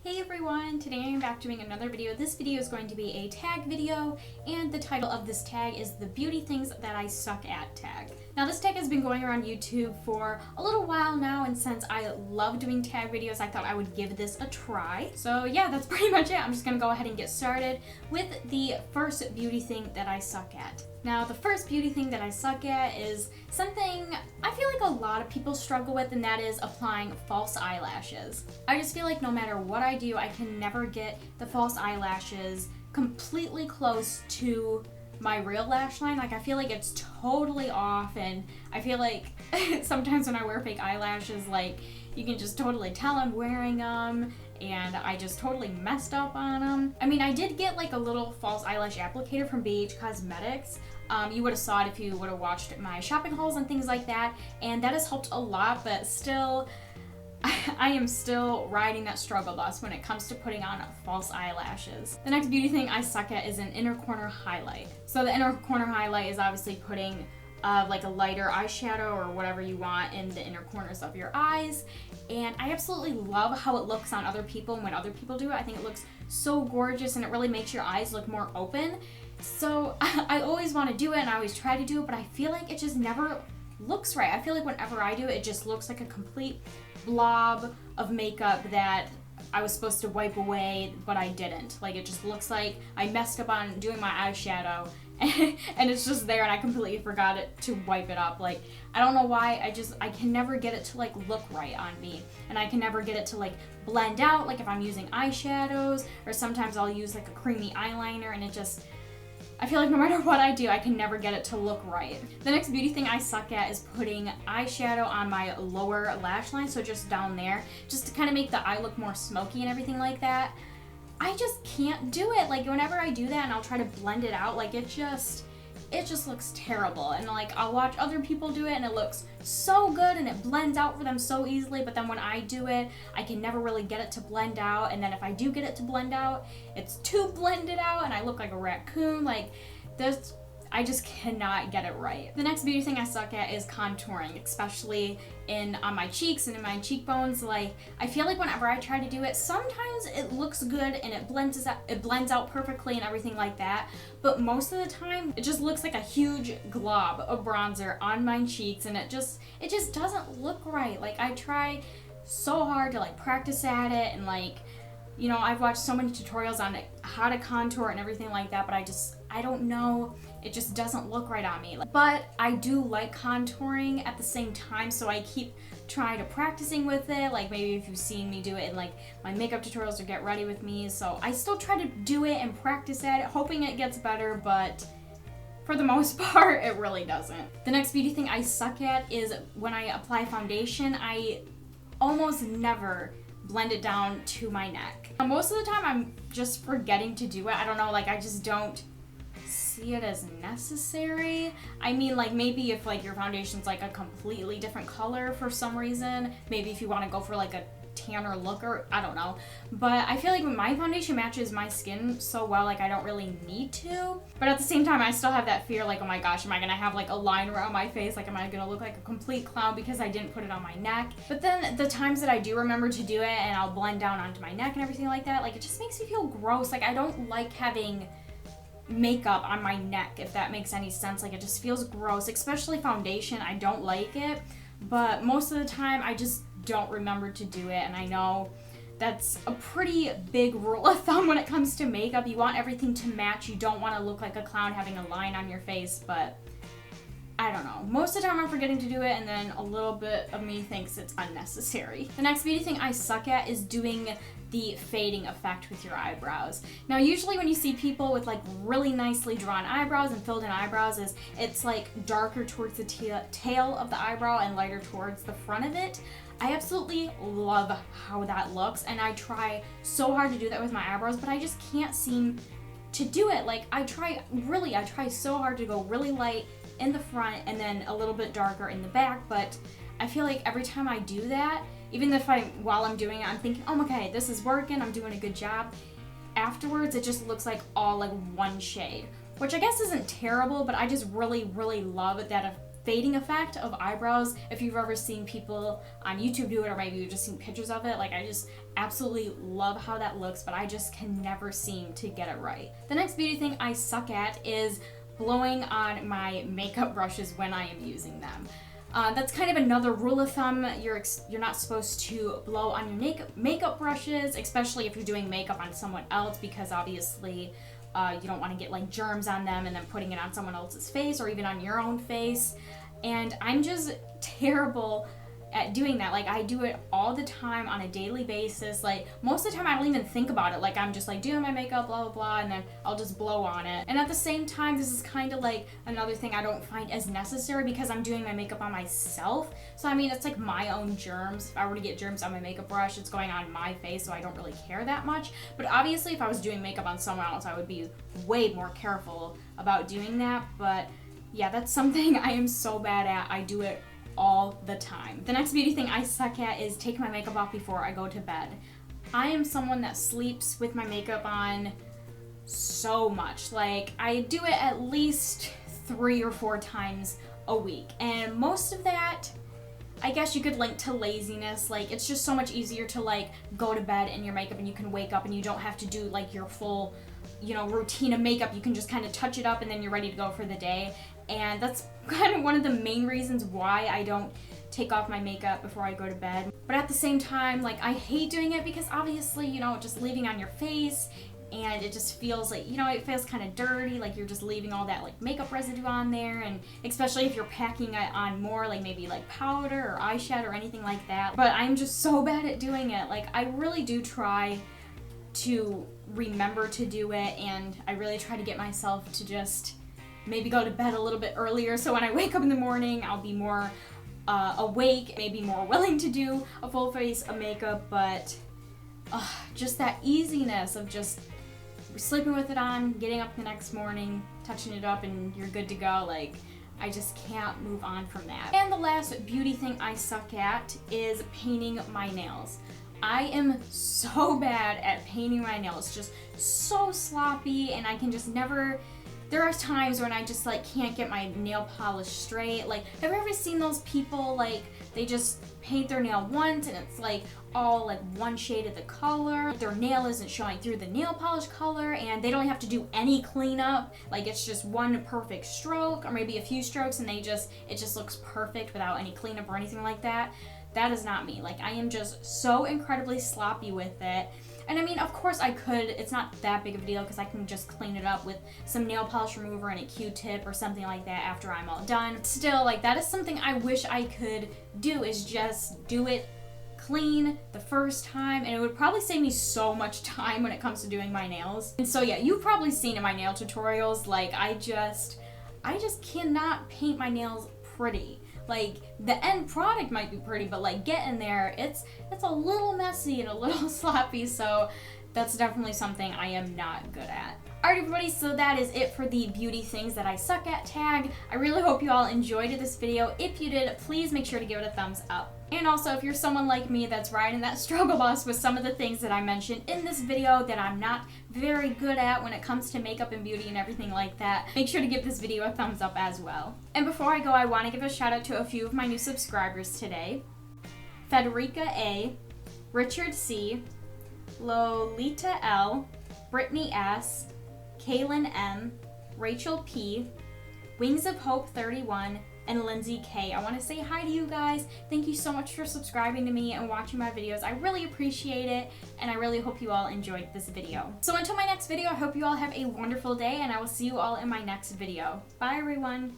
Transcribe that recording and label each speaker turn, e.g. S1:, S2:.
S1: Hey everyone, today I'm back doing another video. This video is going to be a tag video, and the title of this tag is the Beauty Things That I Suck At tag. Now this tag has been going around YouTube for a little while now, and since I love doing tag videos, I thought I would give this a try. So yeah, that's pretty much it. I'm just gonna go ahead and get started with the first beauty thing that I suck at. Now, the first beauty thing that I suck at is something I feel like a lot of people struggle with, and that is applying false eyelashes. I just feel like no matter what I do, I can never get the false eyelashes completely close to my real lash line. Like, I feel like it's totally off, and I feel like sometimes when I wear fake eyelashes, like, you can just totally tell I'm wearing them, and I just totally messed up on them. I mean, I did get like a little false eyelash applicator from BH Cosmetics. You would have saw it if you would have watched my shopping hauls and things like that, and that has helped a lot, but still, I am still riding that struggle bus when it comes to putting on false eyelashes. The next beauty thing I suck at is an inner corner highlight. So the inner corner highlight is obviously putting like a lighter eyeshadow or whatever you want in the inner corners of your eyes, and I absolutely love how it looks on other people, and when other people do it, I think it looks so gorgeous and it really makes your eyes look more open. So I always want to do it and I always try to do it, but I feel like it just never looks right. I feel like whenever I do it, it just looks like a complete blob of makeup that I was supposed to wipe away, but I didn't. Like, it just looks like I messed up on doing my eyeshadow and it's just there and I completely forgot it to wipe it up. Like, I don't know why, I can never get it to like look right on me, and I can never get it to like blend out, like if I'm using eyeshadows, or sometimes I'll use like a creamy eyeliner, and it just, I feel like no matter what I do, I can never get it to look right. The next beauty thing I suck at is putting eyeshadow on my lower lash line, so just down there, just to kind of make the eye look more smoky and everything like that. I just can't do it. Like, whenever I do that and I'll try to blend it out, like it just looks terrible. And like, I'll watch other people do it and it looks so good and it blends out for them so easily, but then when I do it, I can never really get it to blend out, and then if I do get it to blend out, it's too blended out and I look like a raccoon. Like, this, I just cannot get it right. The next beauty thing I suck at is contouring, especially on my cheeks and in my cheekbones. Like, I feel like whenever I try to do it, sometimes it looks good and it blends out perfectly and everything like that, but most of the time it just looks like a huge glob of bronzer on my cheeks, and it just doesn't look right. Like, I try so hard to like practice at it, and like, you know, I've watched so many tutorials on how to contour and everything like that, but I don't know, it just doesn't look right on me. But I do like contouring at the same time, so I keep trying to practicing with it. Like, maybe if you've seen me do it in like my makeup tutorials or Get Ready With Me, so I still try to do it and practice at it, hoping it gets better, but for the most part, it really doesn't. The next beauty thing I suck at is when I apply foundation, I almost never blend it down to my neck. Most of the time I'm just forgetting to do it. I don't know, like, I just don't see it as necessary. I mean, like, maybe if like your foundation's like a completely different color for some reason, maybe if you want to go for like a tanner look, or I don't know, but I feel like when my foundation matches my skin so well, like, I don't really need to. But at the same time, I still have that fear, like, oh my gosh, am I gonna have like a line around my face? Like, am I gonna look like a complete clown because I didn't put it on my neck? But then the times that I do remember to do it and I'll blend down onto my neck and everything like that, like, it just makes me feel gross. Like, I don't like having makeup on my neck, if that makes any sense. Like, it just feels gross, especially foundation. I don't like it, but most of the time I just don't remember to do it, and I know that's a pretty big rule of thumb when it comes to makeup. You want everything to match. You don't want to look like a clown having a line on your face, but I don't know. Most of the time I'm forgetting to do it, and then a little bit of me thinks it's unnecessary. The next beauty thing I suck at is doing the fading effect with your eyebrows. Now, usually when you see people with like really nicely drawn eyebrows and filled in eyebrows, it's like darker towards the tail of the eyebrow and lighter towards the front of it. I absolutely love how that looks, and I try so hard to do that with my eyebrows, but I just can't seem to do it. Like, I try so hard to go really light in the front and then a little bit darker in the back, but I feel like every time I do that, even if while I'm doing it, I'm thinking, oh, okay, this is working, I'm doing a good job, afterwards it just looks like all like one shade, which I guess isn't terrible, but I just really, really love that fading effect of eyebrows. If you've ever seen people on YouTube do it, or maybe you've just seen pictures of it, like I just absolutely love how that looks, but I just can never seem to get it right. The next beauty thing I suck at is blowing on my makeup brushes when I am using them. That's kind of another rule of thumb. You're not supposed to blow on your makeup brushes, especially if you're doing makeup on someone else, because obviously you don't want to get like germs on them and then putting it on someone else's face or even on your own face. And I'm just terrible at doing that. Like I do it all the time on a daily basis. Like most of the time I don't even think about it. Like I'm just like doing my makeup, blah, blah, blah, and then I'll just blow on it. And at the same time, this is kind of like another thing I don't find as necessary because I'm doing my makeup on myself. So I mean, it's like my own germs. If I were to get germs on my makeup brush, it's going on my face, so I don't really care that much. But obviously if I was doing makeup on someone else, I would be way more careful about doing that. But yeah, that's something I am so bad at. I do it all the time. The next beauty thing I suck at is taking my makeup off before I go to bed. I am someone that sleeps with my makeup on so much. Like I do it at least 3 or 4 times a week, and most of that I guess you could link to laziness. Like it's just so much easier to like go to bed in your makeup and you can wake up and you don't have to do like your full, you know, routine of makeup. You can just kind of touch it up and then you're ready to go for the day. And that's kind of one of the main reasons why I don't take off my makeup before I go to bed. But at the same time, like I hate doing it because obviously, you know, just leaving on your face, and it just feels like, you know, it feels kind of dirty, like you're just leaving all that like makeup residue on there, and especially if you're packing it on more, like maybe like powder or eyeshadow or anything like that. But I'm just so bad at doing it. Like I really do try to remember to do it, and I really try to get myself to just maybe go to bed a little bit earlier, so when I wake up in the morning I'll be more awake, maybe more willing to do a full face of makeup. But just that easiness of just sleeping with it on, getting up the next morning, touching it up, and you're good to go. Like I just can't move on from that. And the last beauty thing I suck at is painting my nails. I am so bad at painting my nails, just so sloppy, and I can just never. There are times when I just like can't get my nail polish straight. Like, have you ever seen those people, like they just paint their nail once and it's like all like one shade of the color. Their nail isn't showing through the nail polish color, and they don't have to do any cleanup. Like it's just one perfect stroke or maybe a few strokes, and it just looks perfect without any cleanup or anything like that. That is not me. Like I am just so incredibly sloppy with it. And I mean, of course I could, it's not that big of a deal because I can just clean it up with some nail polish remover and a Q-tip or something like that after I'm all done. Still, like that is something I wish I could do, is just do it clean the first time, and it would probably save me so much time when it comes to doing my nails. And so yeah, you've probably seen in my nail tutorials, like I just cannot paint my nails pretty. Like the end product might be pretty, but like getting there, it's a little messy and a little sloppy, so that's definitely something I am not good at. Alright everybody, so that is it for the beauty things that I suck at tag. I really hope you all enjoyed this video. If you did, please make sure to give it a thumbs up. And also, if you're someone like me that's riding that struggle bus with some of the things that I mentioned in this video that I'm not very good at when it comes to makeup and beauty and everything like that, make sure to give this video a thumbs up as well. And before I go, I want to give a shout out to a few of my new subscribers today. Federica A, Richard C, Lolita L, Brittany S, Kaylin M, Rachel P, Wings of Hope 31, and Lindsay K. I want to say hi to you guys. Thank you so much for subscribing to me and watching my videos. I really appreciate it, and I really hope you all enjoyed this video. So until my next video, I hope you all have a wonderful day, and I will see you all in my next video. Bye everyone.